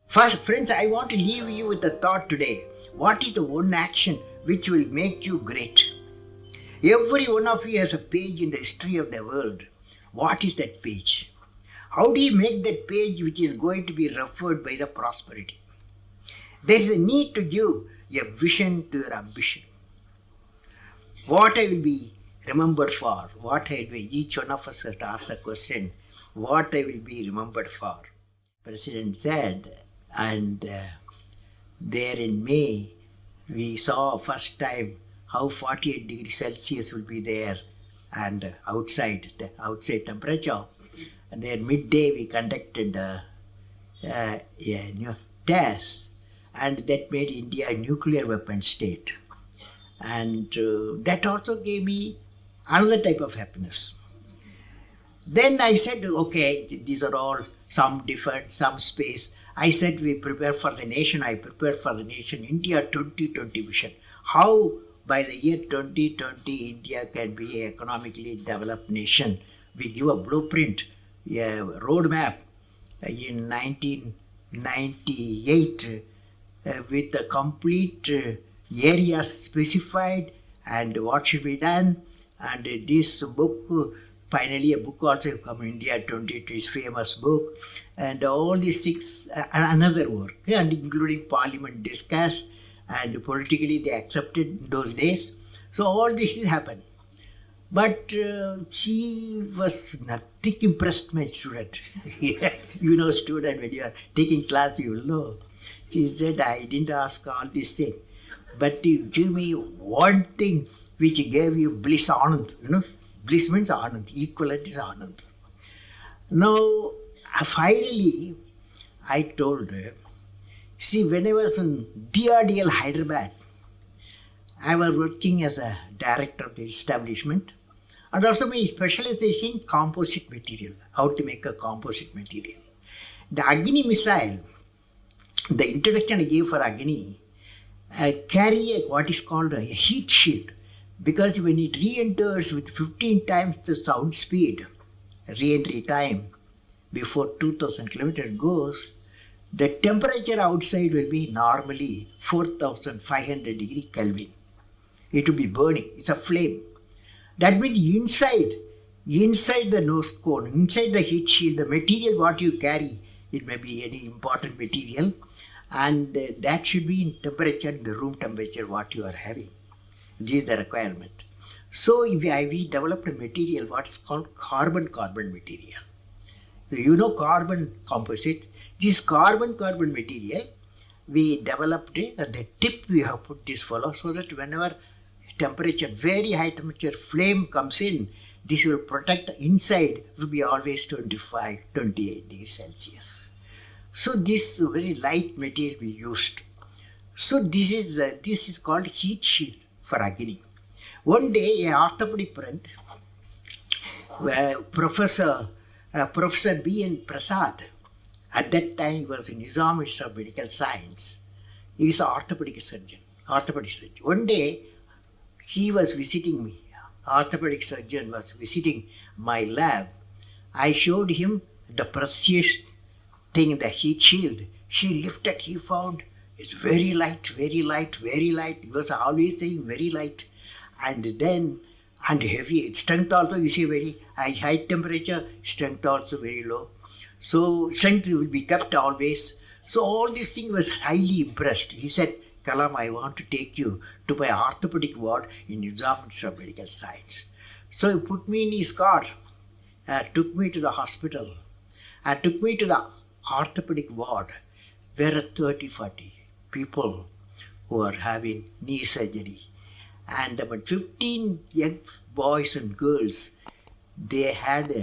First, friends, I want to leave you with a thought today. What is the one action which will make you great? Every one of you has a page in the history of the world. What is that page? How do you make that page which is going to be referred by the prosperity? There is a need to give a vision to your ambition. What I will be remembered for, what I will be, each one of us has to ask the question, what I will be remembered for. President said, and there in May, we saw first time how 48 degrees Celsius will be there and the outside temperature. And then midday we conducted a test, and that made India a nuclear weapon state. And that also gave me another type of happiness. Then I said, okay, these are all some different, some space. I said, we prepare for the nation. I prepared for the nation, India 2020 vision. How by the year 2020, India can be an economically developed nation. We give a blueprint, a roadmap in 1998 with a complete areas specified and what should be done. And this book, finally a book also come, India 2020 is famous book, and all these six, another work, and including parliament discussed, and politically they accepted in those days. So all this happened. But she was nothing impressed, my student. You know, student, when you are taking class, you will know. She said, I didn't ask all these things, but you give me one thing which gave you bliss, anand, you know. Bliss means anand, equivalent is anand. Now, finally, I told her, see, when I was in DRDL Hyderabad, I was working as a director of the establishment, and also my specialization composite material, how to make a composite material. The Agni missile, the introduction I gave for Agni, carry what is called a heat shield, because when it re-enters with 15 times the sound speed, re-entry time, before 2000 kilometers goes, the temperature outside will be normally 4500 degree Kelvin. It will be burning, it's a flame. That means inside the nose cone, inside the heat shield, the material what you carry, it may be any important material, and that should be in temperature, the room temperature what you are having. This is the requirement. So we developed a material what is called carbon-carbon material. So you know carbon composite. This carbon-carbon material, we developed it at the tip we have put this fellow so that whenever temperature, very high temperature flame comes in, this will protect inside, will be always 25, 28 degrees Celsius. So this very light material we used. So this is called heat shield for Agni. One day, a orthopedic friend, Professor B.N. Prasad, at that time he was in Nizam Institute of Medical Science. He is an orthopedic surgeon. One day, he was visiting me. Orthopedic surgeon was visiting my lab. I showed him the precious thing, the heat shield. She lifted, he found it's very light, very light, very light. He was always saying very light. And heavy. Its strength also, you see, very high temperature, strength also very low. So strength will be kept always. So all these things was highly impressed. He said, Kalam, I want to take you to my orthopedic ward in Nizam Institute of Medical Science. So he put me in his car, took me to the hospital, and took me to the orthopedic ward, where 30-40 people who are having knee surgery. And about 15 young boys and girls, they had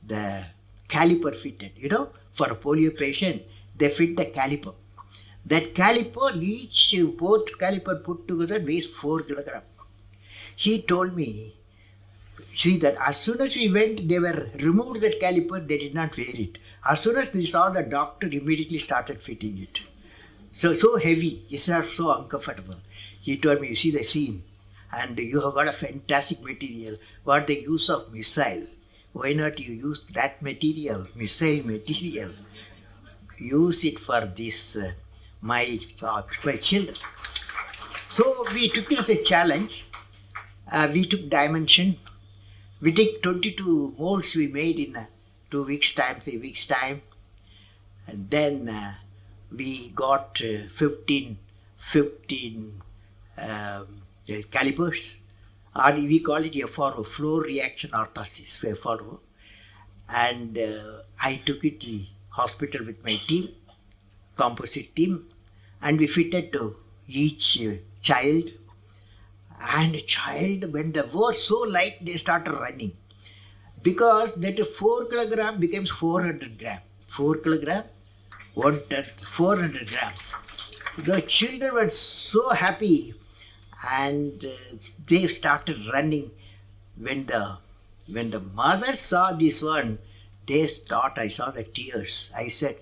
the caliper fitted. You know, for a polio patient, they fit the caliper. That caliper, both caliper put together weighs 4 kilograms. He told me, see that as soon as we went, they were removed that caliper, they did not wear it. As soon as we saw the doctor, immediately started fitting it. So heavy, it's not so uncomfortable. He told me, you see the scene, and you have got a fantastic material. What the use of missile? Why not you use that material, missile material? use it for this, my children. So we took it as a challenge. We took dimension. We took 22 molds we made in 2 weeks' time, 3 weeks' time. And then we got 15 calipers. Or we call it FRO, flow reaction orthosis, FRO. And I took it to the hospital with my team, composite team, and we fitted to each child. And child, when they were so light, they started running. Because that 4 kilogram becomes 400 gram. 4 kilogram, 400 gram. The children were so happy, and they started running. When the mother saw this one, they thought, I saw the tears. I said,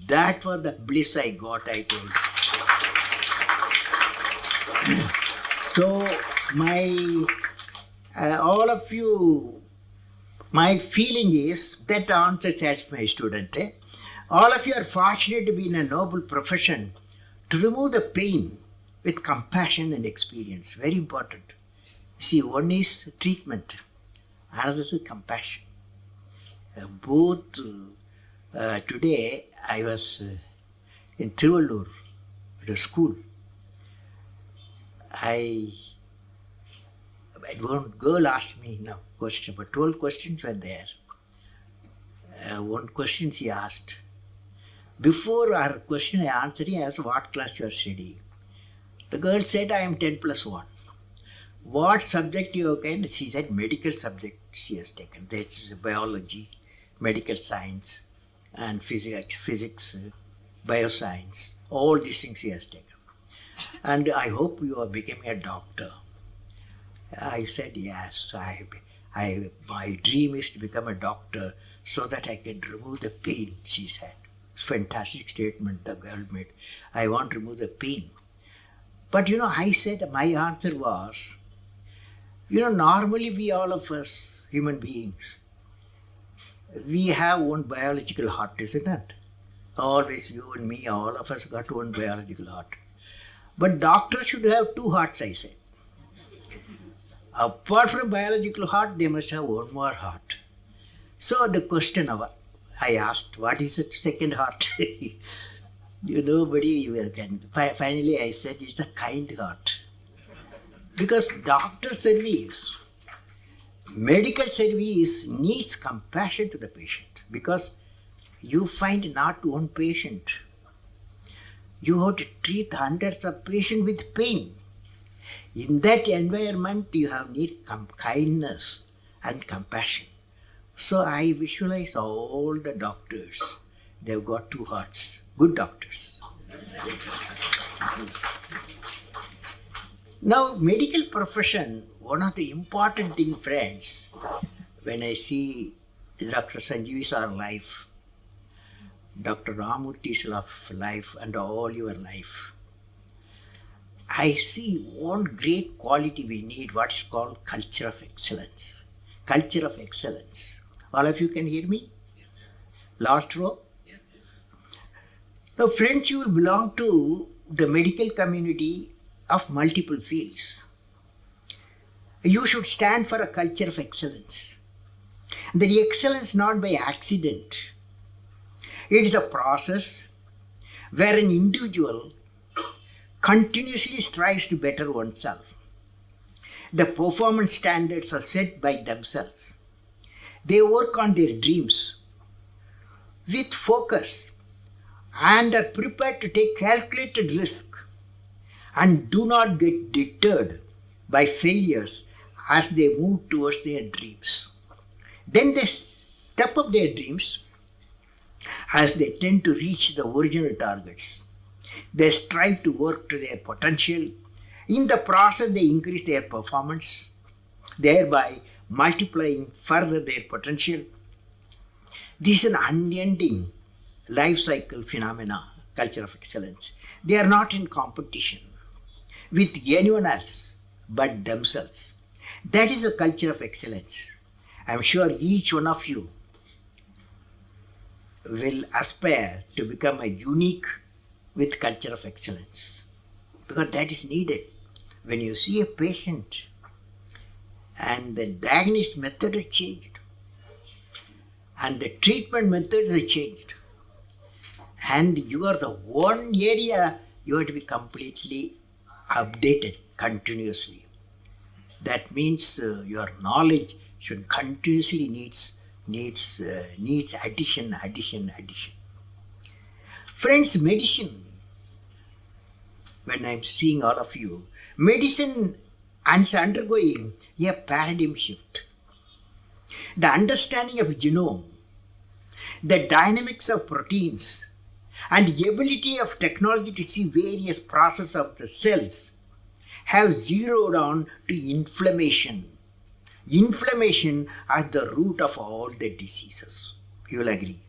that was the bliss I got, I told. So all of you, my feeling is that answers as my student. All of you are fortunate to be in a noble profession to remove the pain with compassion and experience. Very important. See, one is treatment, another is compassion. Both today I was in Tiruvallur at a school. One girl asked me no question, but 12 questions were there. One question she asked. Before her question I answered, I asked, what class you are studying? The girl said, I am 10 plus 1. What subject you have taken? She said, medical subject she has taken. That's biology, medical science, and physics, bioscience. All these things she has taken. And I hope you are becoming a doctor. I said, yes, my dream is to become a doctor so that I can remove the pain, she said. Fantastic statement the girl made. I want to remove the pain. But I said, my answer was, normally we all of us, human beings, we have one biological heart, isn't it? Always you and me, all of us got one biological heart. But doctors should have 2 hearts, I said. Apart from biological heart, they must have one more heart. So the question I asked, what is the second heart? Nobody can. Finally I said, it's a kind heart. Because doctor service, medical service needs compassion to the patient. Because you find not one patient. You have to treat hundreds of patients with pain. In that environment, you have need kindness and compassion. So I visualize all the doctors. They've got 2 hearts. Good doctors. Now, medical profession, one of the important things, friends, when I see Dr. Sanjeevi's life, Dr. Ramurthi's life, and all your life, I see one great quality we need, what is called culture of excellence. Culture of excellence. All of you can hear me? Yes. Last row? Yes. Now, friends, you will belong to the medical community of multiple fields. You should stand for a culture of excellence. The excellence not by accident. It is a process where an individual continuously strives to better oneself. The performance standards are set by themselves. They work on their dreams with focus and are prepared to take calculated risk and do not get deterred by failures as they move towards their dreams. Then they step up their dreams as they tend to reach the original targets. They strive to work to their potential. In the process, they increase their performance, thereby multiplying further their potential. This is an unending life cycle phenomena, culture of excellence. They are not in competition with anyone else but themselves. That is a culture of excellence. I am sure each one of you will aspire to become a unique with culture of excellence, because that is needed. When you see a patient and the diagnosis method is changed and the treatment methods are changed, and you are the one area you have to be completely updated continuously. That means your knowledge should continuously needs addition. Friends, medicine, when I'm seeing all of you, medicine is undergoing a paradigm shift. The understanding of genome, the dynamics of proteins, and the ability of technology to see various processes of the cells have zeroed on to inflammation. Inflammation as the root of all the diseases. You will agree.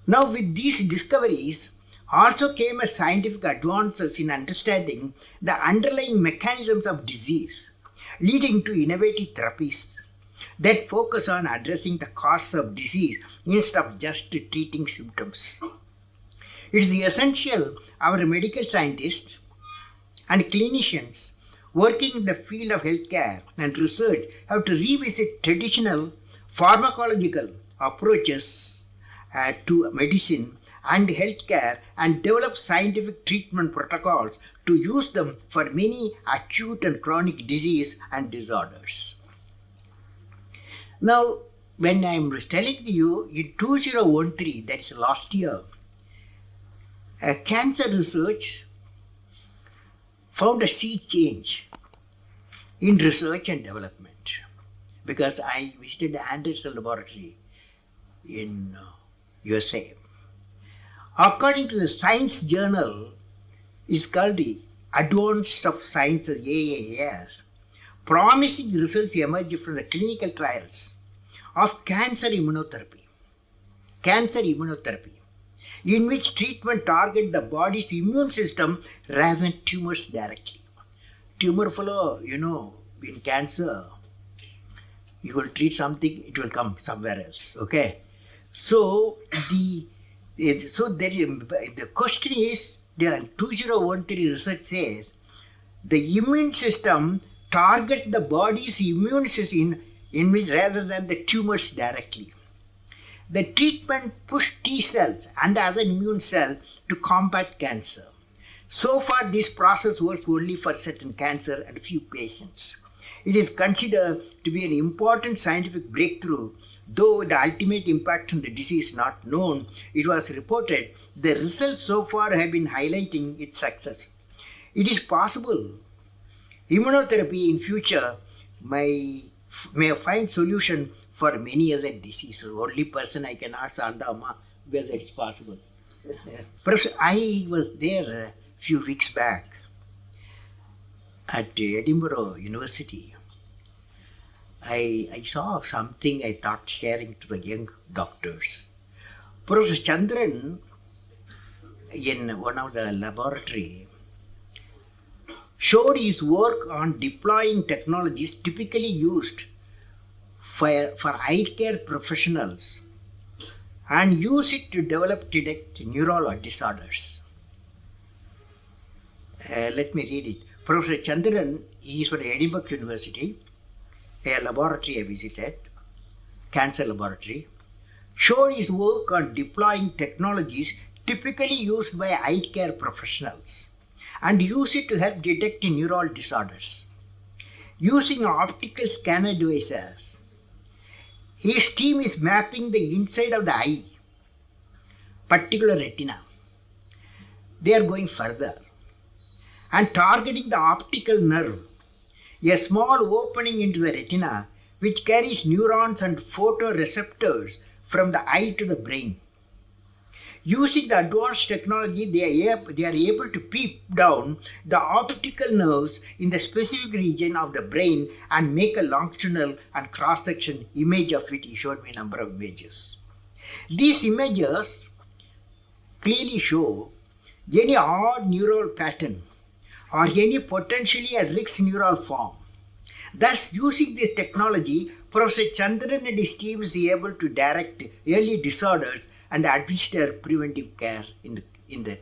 Now, with these discoveries also came a scientific advances in understanding the underlying mechanisms of disease, leading to innovative therapies that focus on addressing the cause of disease instead of just treating symptoms. It is essential our medical scientists and clinicians working in the field of healthcare and research have to revisit traditional pharmacological approaches to medicine and healthcare and develop scientific treatment protocols to use them for many acute and chronic disease and disorders. Now, when I am telling you in 2013, that is last year, cancer research found a sea change in research and development, because I visited the Anderson laboratory in USA. According to the Science Journal, it's called the Advanced of Sciences, AAS, promising results emerged from the clinical trials of cancer immunotherapy, in which treatment target the body's immune system rather than tumors directly. Tumor fellow, in cancer, you will treat something, it will come somewhere else. Okay, so the question is, the 2013 research says the immune system targets the body's immune system in which rather than the tumors directly. The treatment pushed T cells and other immune cells to combat cancer. So far, this process works only for certain cancer and few patients. It is considered to be an important scientific breakthrough. Though the ultimate impact on the disease is not known, it was reported the results so far have been highlighting its success. It is possible immunotherapy in future may find solution for many other diseases. Only person I can ask Andama whether it's possible. Perhaps I was there a few weeks back at Edinburgh University. I saw something I thought sharing to the young doctors. Professor Chandran, in one of the laboratory, showed his work on deploying technologies typically used for eye care professionals and use it to detect neural disorders. Let me read it. Professor Chandran, he is from Edinburgh University, a laboratory I visited, cancer laboratory, showed his work on deploying technologies typically used by eye care professionals and use it to help detect neural disorders. Using optical scanner devices, his team is mapping the inside of the eye, particular retina. They are going further and targeting the optical nerve, a small opening into the retina which carries neurons and photoreceptors from the eye to the brain. Using the advanced technology, they are able to peep down the optical nerves in the specific region of the brain and make a longitudinal and cross-section image of it. He showed me a number of images. These images clearly show any odd neural pattern or any potentially at risk neural form Thus, using this technology, Professor Chandran and his team is able to direct early disorders and administer preventive care in the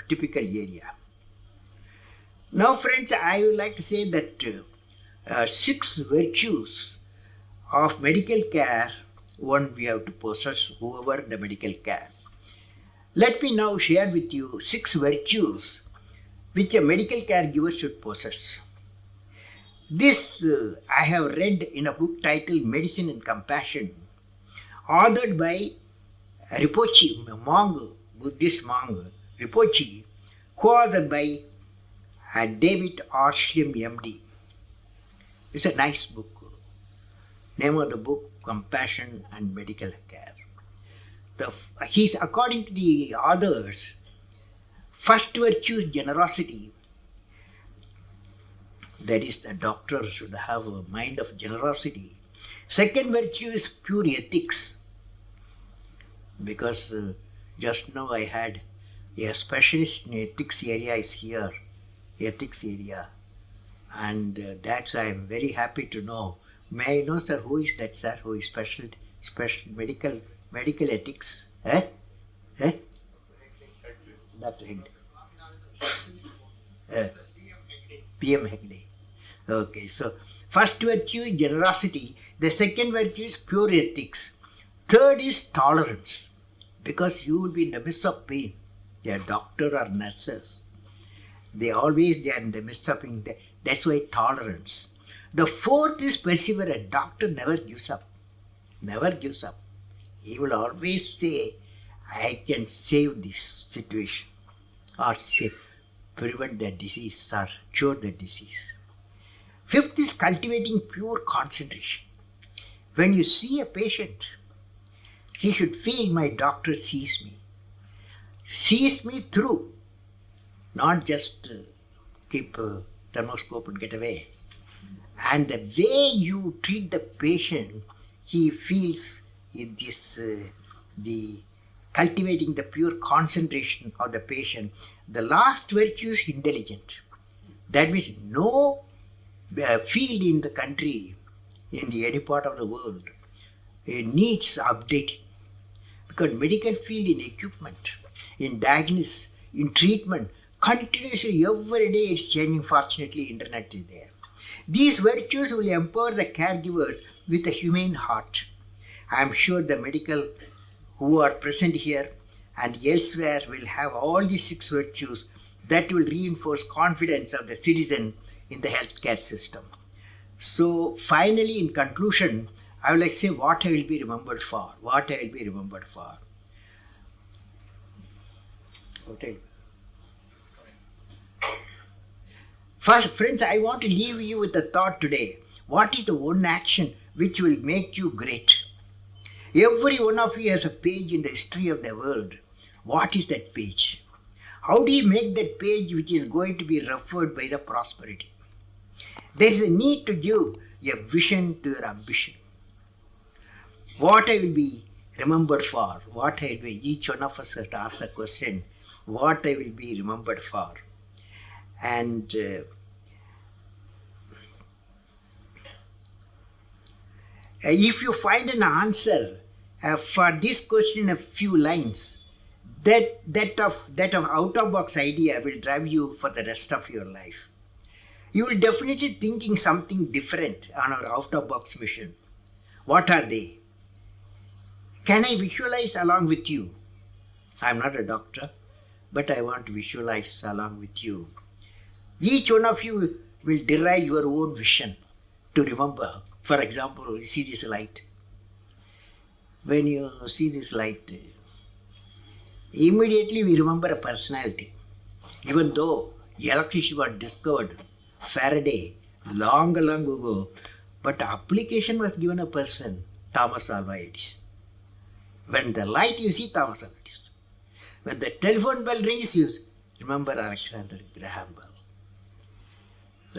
typical area. Now, friends, I would like to say that 6 virtues of medical care one we have to possess, whoever the medical care. Let me now share with you 6 virtues which a medical caregiver should possess. This I have read in a book titled Medicine and Compassion, authored by Rinpoche, a monk, Buddhist monk, Rinpoche, co-authored by David Arsham, MD. It's a nice book. Name of the book, Compassion and Medical Care. According to the authors, first virtue is generosity. That is, the doctor should have a mind of generosity. Second virtue is pure ethics. Because just now I had a specialist in ethics area is here, ethics area. And that's I am very happy to know. May I know, sir, who is that, sir, who is special medical ethics? That head. PM Hegde. Okay, so first virtue is generosity. The second virtue is pure ethics. Third is tolerance. Because you will be in the midst of pain. A doctor or nurses. They are in the midst of pain. That's why tolerance. The fourth is perseverance. Doctor never gives up. Never gives up. He will always say, I can save this situation. Or say, prevent the disease or cure the disease. Fifth is cultivating pure concentration. When you see a patient, he should feel my doctor sees me. Sees me through. Not just keep a thermoscope and get away. And the way you treat the patient, he feels the cultivating the pure concentration of the patient. The last virtue is intelligent. That means no field in the country, in any part of the world, needs updating. Because medical field in equipment, in diagnosis, in treatment, continuously every day it's changing. Fortunately, internet is there. These virtues will empower the caregivers with a humane heart. I am sure the medical who are present here and elsewhere will have all these 6 virtues that will reinforce confidence of the citizen in the healthcare system. So finally, in conclusion, I would like to say what I will be remembered for. What I will be remembered for. Okay. First, friends, I want to leave you with a thought today. What is the one action which will make you great? Every one of you has a page in the history of the world. What is that page? How do you make that page which is going to be referred by the prosperity? There is a need to give a vision to your ambition. What I will be remembered for, what I will be, each one of us has to ask the question, what I will be remembered for. And if you find an answer for this question in a few lines, that of out-of-box idea will drive you for the rest of your life. You will definitely thinking something different on our out-of-box vision. What are they? Can I visualize along with you? I am not a doctor, but I want to visualize along with you. Each one of you will derive your own vision to remember. For example, you see this light. When you see this light, immediately we remember a personality. Even though electricity was discovered, Faraday, long ago, but application was given a person, Thomas Alva Edison. When the light you see Thomas Alva Edison. When the telephone bell rings, you remember Alexander Graham Bell.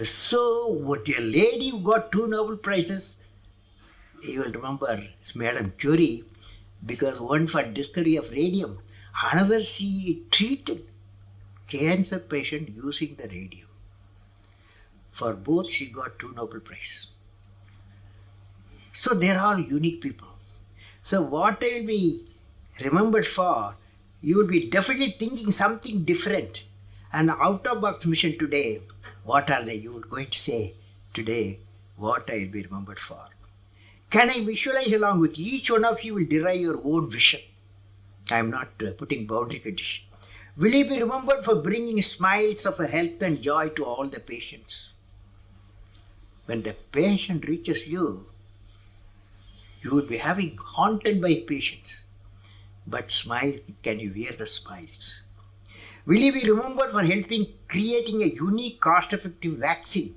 So, what a lady who got 2 Nobel Prizes, you will remember it's Madame Curie, because one for discovery of radium, another she treated cancer patient using the radium. For both she got 2 Nobel Prizes. So they're all unique people. So what I will be remembered for, you will be definitely thinking something different. And out of box mission today, what are they? You are going to say today what I will be remembered for. Can I visualize along with each one of you will derive your own vision? I am not putting boundary condition. Will you be remembered for bringing smiles of health and joy to all the patients? When the patient reaches you, you will be having haunted by patients. But smile, can you wear the smiles? Will you be remembered for helping creating a unique cost-effective vaccine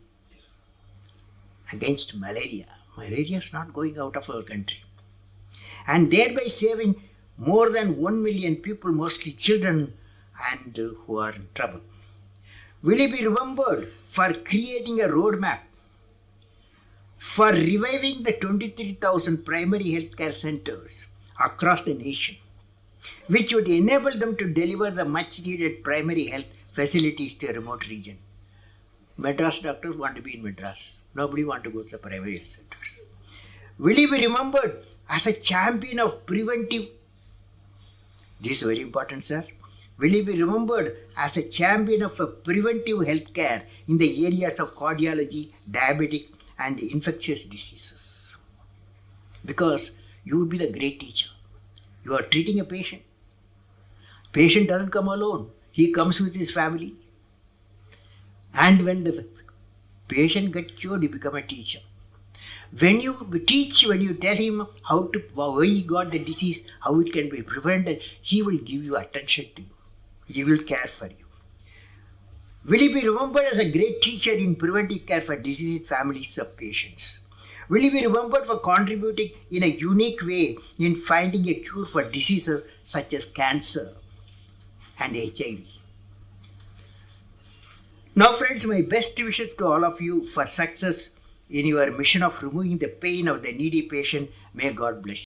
against malaria? Malaria is not going out of our country. And thereby saving more than 1 million people, mostly children, and who are in trouble. Will you be remembered for creating a roadmap for reviving the 23,000 primary healthcare centers across the nation, which would enable them to deliver the much needed primary health facilities to a remote region? Madras doctors want to be in Madras. Nobody want to go to the primary health centers. Will you be remembered as a champion of preventive? This is very important, sir. Will you be remembered as a champion of a preventive healthcare in the areas of cardiology, diabetic, and infectious diseases? Because you would be the great teacher. You are treating a patient. Patient doesn't come alone. He comes with his family. And when the patient gets cured, you become a teacher. When you teach, when you tell him why he got the disease, how it can be prevented, he will give you attention to you. He will care for you. Will you be remembered as a great teacher in preventive care for diseased families of patients? Will you be remembered for contributing in a unique way in finding a cure for diseases such as cancer and HIV? Now friends, my best wishes to all of you for success in your mission of removing the pain of the needy patient. May God bless you.